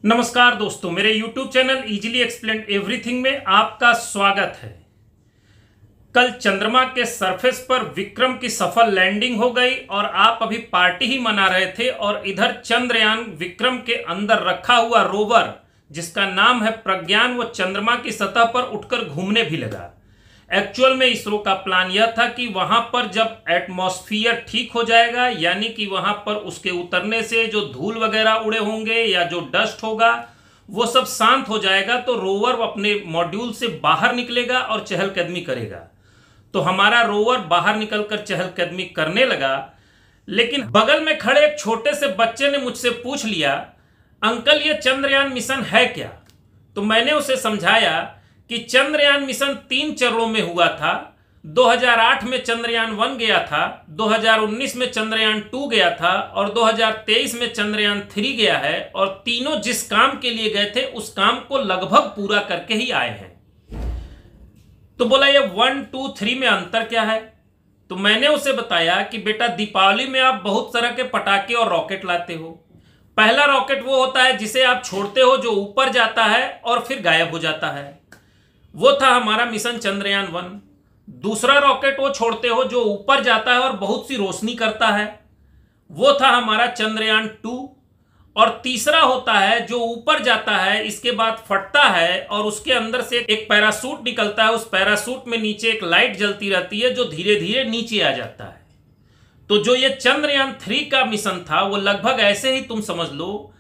नमस्कार दोस्तों, मेरे YouTube channel easily explain everything में आपका स्वागत है। कल चंद्रमा के सरफेस पर विक्रम की सफल लैंडिंग हो गई और आप अभी पार्टी ही मना रहे थे और इधर चंद्रयान विक्रम के अंदर रखा हुआ रोवर जिसका नाम है प्रज्ञान वो चंद्रमा की सतह पर उठकर घूमने भी लगा। एक्चुअल में इसरो का प्लान यह था कि वहां पर जब एटमॉस्फियर ठीक हो जाएगा, यानी कि वहां पर उसके उतरने से जो धूल वगैरह उड़े होंगे या जो डस्ट होगा वो सब शांत हो जाएगा, तो रोवर अपने मॉड्यूल से बाहर निकलेगा और चहलकदमी करेगा। तो हमारा रोवर बाहर निकलकर चहलकदमी करने लगा, लेकिन बगल में खड़े एक छोटे से बच्चे ने मुझसे पूछ लिया, अंकल ये चंद्रयान मिशन है क्या? तो मैंने उसे समझाया कि चंद्रयान मिशन 3 चरणों में हुआ था। 2008 में चंद्रयान 1 गया था, 2019 में चंद्रयान 2 गया था और 2023 में चंद्रयान 3 गया है, और तीनों जिस काम के लिए गए थे उस काम को लगभग पूरा करके ही आए हैं। तो बोला ये 1, 2, 3 में अंतर क्या है? तो मैंने उसे बताया कि बेटा दीपावली में आप बहुत तरह के पटाखे और रॉकेट लाते हो। पहला रॉकेट वो होता है जिसे आप छोड़ते हो, जो ऊपर जाता है और फिर गायब हो जाता है, वो था हमारा मिशन चंद्रयान 1। दूसरा रॉकेट वो छोड़ते हो जो ऊपर जाता है और बहुत सी रोशनी करता है, वो था हमारा चंद्रयान 2। और तीसरा होता है जो ऊपर जाता है, इसके बाद फटता है और उसके अंदर से एक पैरासूट निकलता है। उस पैरासूट में नीचे एक लाइट जलती रहती है जो धीरे धीरे नीचे आ जाता है। तो जो ये चंद्रयान 3 का मिशन था वो लगभग ऐसे ही तुम समझ लो,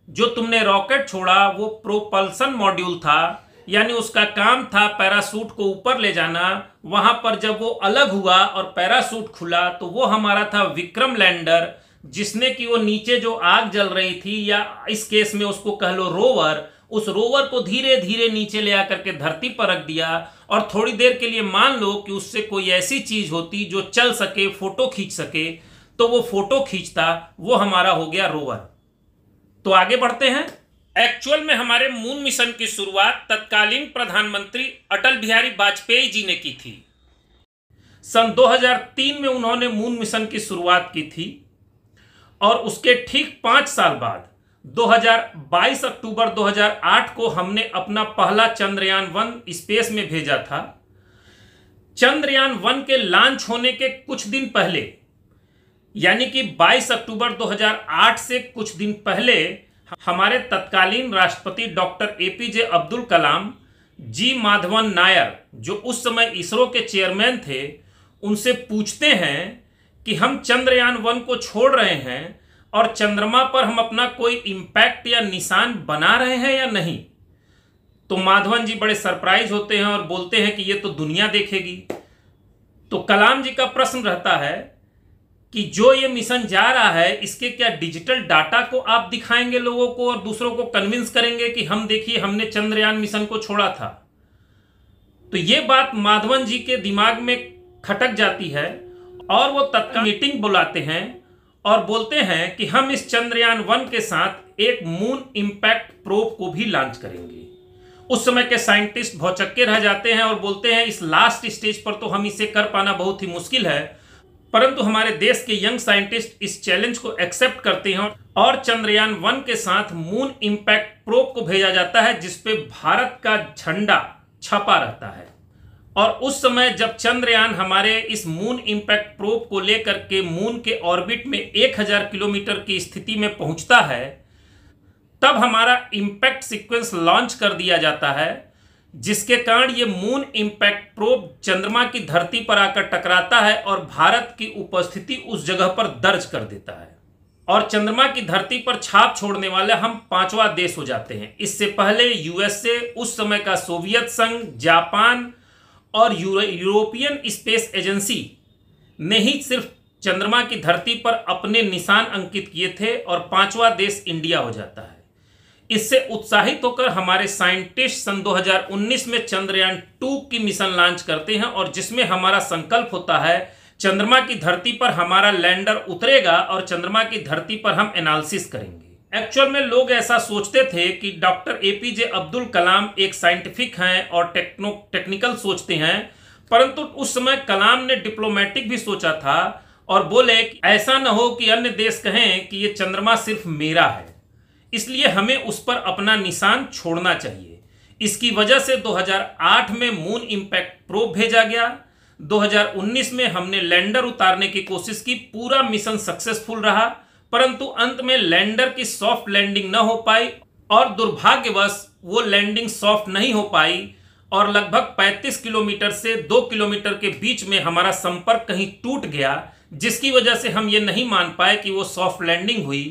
जो तुमने रॉकेट छोड़ा वो प्रोपल्सन मॉड्यूल था, यानी उसका काम था पैरासूट को ऊपर ले जाना। वहां पर जब वो अलग हुआ और पैरासूट खुला तो वो हमारा था विक्रम लैंडर, जिसने कि वो नीचे जो आग जल रही थी, या इस केस में उसको कह लो रोवर, उस रोवर को धीरे धीरे नीचे ले आकर के धरती पर रख दिया। और थोड़ी देर के लिए मान लो कि उससे कोई ऐसी चीज होती जो चल सके, फोटो खींच सके, तो वो फोटो खींचता, वो हमारा हो गया रोवर। तो आगे बढ़ते हैं। एक्चुअल में हमारे मून मिशन की शुरुआत तत्कालीन प्रधानमंत्री अटल बिहारी वाजपेयी जी ने की थी। सन 2003 में उन्होंने मून मिशन की शुरुआत की थी और उसके ठीक 5 साल बाद 2022 अक्टूबर 2008 को हमने अपना पहला चंद्रयान 1 स्पेस में भेजा था। चंद्रयान 1 के लॉन्च होने के कुछ दिन पहले, यानी कि 22 अक्टूबर 2008 से कुछ दिन पहले, हमारे तत्कालीन राष्ट्रपति डॉक्टर एपीजे अब्दुल कलाम जी माधवन नायर, जो उस समय इसरो के चेयरमैन थे, उनसे पूछते हैं कि हम चंद्रयान 1 को छोड़ रहे हैं और चंद्रमा पर हम अपना कोई इम्पैक्ट या निशान बना रहे हैं या नहीं। तो माधवन जी बड़े सरप्राइज होते हैं और बोलते हैं कि ये तो दुनिया देखेगी। तो कलाम जी का प्रश्न रहता है कि जो ये मिशन जा रहा है इसके क्या डिजिटल डाटा को आप दिखाएंगे लोगों को और दूसरों को कन्विंस करेंगे कि हम देखिए हमने चंद्रयान मिशन को छोड़ा था? तो ये बात माधवन जी के दिमाग में खटक जाती है और वो तत्काल मीटिंग बुलाते हैं और बोलते हैं कि हम इस चंद्रयान 1 के साथ एक मून इंपैक्ट प्रोब को भी लॉन्च करेंगे। उस समय के साइंटिस्ट भौचक्के रह जाते हैं और बोलते हैं इस लास्ट स्टेज पर तो हम इसे कर पाना बहुत ही मुश्किल है, परंतु हमारे देश के यंग साइंटिस्ट इस चैलेंज को एक्सेप्ट करते हैं और चंद्रयान 1 के साथ मून इंपैक्ट प्रोब को भेजा जाता है, जिसपे भारत का झंडा छपा रहता है। और उस समय जब चंद्रयान हमारे इस मून इंपैक्ट प्रोब को लेकर के मून के ऑर्बिट में 1000 किलोमीटर की स्थिति में पहुंचता है, तब हमारा इंपैक्ट सीक्वेंस लॉन्च कर दिया जाता है, जिसके कारण ये मून इंपैक्ट प्रोब चंद्रमा की धरती पर आकर टकराता है और भारत की उपस्थिति उस जगह पर दर्ज कर देता है और चंद्रमा की धरती पर छाप छोड़ने वाले हम 5वां देश हो जाते हैं। इससे पहले यूएसए, उस समय का सोवियत संघ, जापान और यूरोपियन स्पेस एजेंसी ने ही सिर्फ चंद्रमा की धरती पर अपने निशान अंकित किए थे और 5वां देश इंडिया हो जाता है। इससे उत्साहित होकर हमारे साइंटिस्ट सन 2019 में चंद्रयान 2 की मिशन लॉन्च करते हैं, और जिसमें हमारा संकल्प होता है चंद्रमा की धरती पर हमारा लैंडर उतरेगा और चंद्रमा की धरती पर हम एनालिसिस करेंगे। एक्चुअल में लोग ऐसा सोचते थे कि डॉक्टर एपीजे अब्दुल कलाम एक साइंटिफिक हैं और टेक्निकल सोचते हैं, परंतु उस समय कलाम ने डिप्लोमेटिक भी सोचा था और बोले कि ऐसा न हो कि अन्य देश कहें कि ये चंद्रमा सिर्फ मेरा है, इसलिए हमें उस पर अपना निशान छोड़ना चाहिए। इसकी वजह से 2008 में मून इंपैक्ट प्रोब भेजा गया। 2019 में हमने लैंडर उतारने की कोशिश की, पूरा मिशन सक्सेसफुल रहा, परंतु अंत में लैंडर की सॉफ्ट लैंडिंग न हो पाई और दुर्भाग्यवश वो लैंडिंग सॉफ्ट नहीं हो पाई और लगभग 35 किलोमीटर से 2 किलोमीटर के बीच में हमारा संपर्क कहीं टूट गया, जिसकी वजह से हम ये नहीं मान पाए कि वो सॉफ्ट लैंडिंग हुई।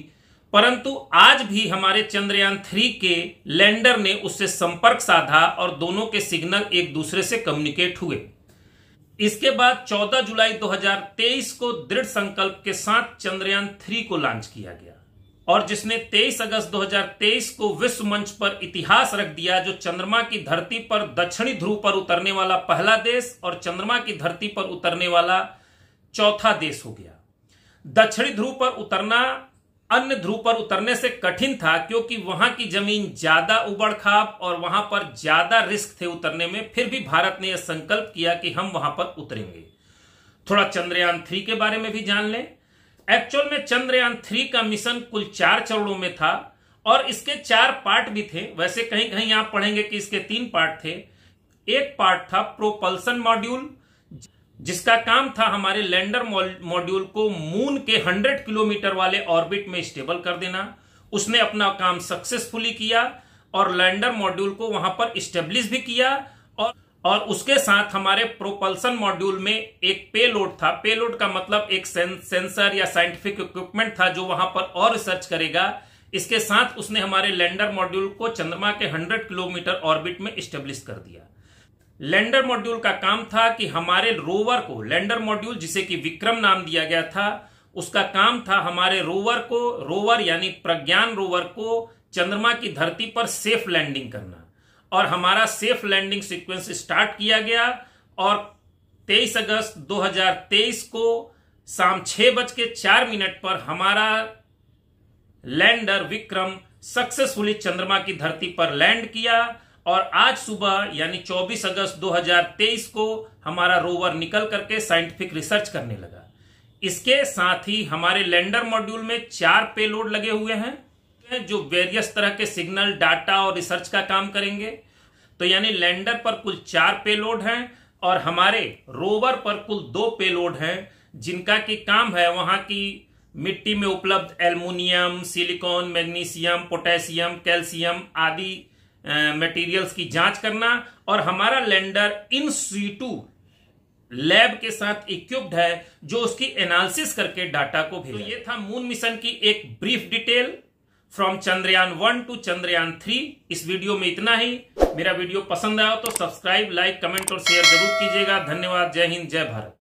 परंतु आज भी हमारे चंद्रयान 3 के लैंडर ने उससे संपर्क साधा और दोनों के सिग्नल एक दूसरे से कम्युनिकेट हुए। इसके बाद 14 जुलाई 2023 को दृढ़ संकल्प के साथ चंद्रयान 3 को लॉन्च किया गया और जिसने 23 अगस्त 2023 को विश्व मंच पर इतिहास रख दिया, जो चंद्रमा की धरती पर दक्षिणी ध्रुव पर उतरने वाला पहला देश और चंद्रमा की धरती पर उतरने वाला चौथा देश हो गया। दक्षिणी ध्रुव पर उतरना अन्य ध्रुव पर उतरने से कठिन था, क्योंकि वहां की जमीन ज्यादा उबड़ खाब और वहां पर ज्यादा रिस्क थे उतरने में। फिर भी भारत ने यह संकल्प किया कि हम वहां पर उतरेंगे। थोड़ा चंद्रयान 3 के बारे में भी जान लें। एक्चुअल में चंद्रयान 3 का मिशन कुल 4 चरणों में था और इसके 4 पार्ट भी थे। वैसे कहीं कहीं आप पढ़ेंगे कि इसके 3 पार्ट थे। एक पार्ट था प्रोपल्सन मॉड्यूल, जिसका काम था हमारे लैंडर मॉड्यूल को मून के 100 किलोमीटर वाले ऑर्बिट में स्टेबल कर देना। उसने अपना काम सक्सेसफुली किया और लैंडर मॉड्यूल को वहां पर स्टेब्लिश भी किया और उसके साथ हमारे प्रोपल्सन मॉड्यूल में एक पेलोड था। पेलोड का मतलब एक सेंसर या साइंटिफिक इक्विपमेंट था जो वहां पर और रिसर्च करेगा। इसके साथ उसने हमारे लैंडर मॉड्यूल को चंद्रमा के 100 किलोमीटर ऑर्बिट में स्टेब्लिश कर दिया। लैंडर मॉड्यूल का काम था कि हमारे रोवर को, लैंडर मॉड्यूल जिसे कि विक्रम नाम दिया गया था, उसका काम था हमारे रोवर यानी प्रज्ञान रोवर को चंद्रमा की धरती पर सेफ लैंडिंग करना। और हमारा सेफ लैंडिंग सीक्वेंस स्टार्ट किया गया और 23 अगस्त 2023 को शाम 6:04 पर हमारा लैंडर विक्रम सक्सेसफुली चंद्रमा की धरती पर लैंड किया और आज सुबह यानी 24 अगस्त 2023 को हमारा रोवर निकल करके साइंटिफिक रिसर्च करने लगा। इसके साथ ही हमारे लैंडर मॉड्यूल में 4 पेलोड लगे हुए हैं जो वेरियस तरह के सिग्नल, डाटा और रिसर्च का काम करेंगे। तो यानी लैंडर पर कुल 4 पेलोड हैं और हमारे रोवर पर कुल 2 पेलोड हैं, जिनका की काम है वहां की मिट्टी में उपलब्ध aluminium, silicon, magnesium, potassium, calcium आदि मटेरियल्स की जांच करना। और हमारा लैंडर इन सीटू लैब के साथ इक्विप्ड है जो उसकी एनालिसिस करके डाटा को भेजे। तो ये था मून मिशन की एक brief detail from Chandrayaan 1 to Chandrayaan 3। इस वीडियो में इतना ही। मेरा वीडियो पसंद आया तो सब्सक्राइब, लाइक, कमेंट और शेयर जरूर कीजिएगा। धन्यवाद। जय हिंद, जय भारत।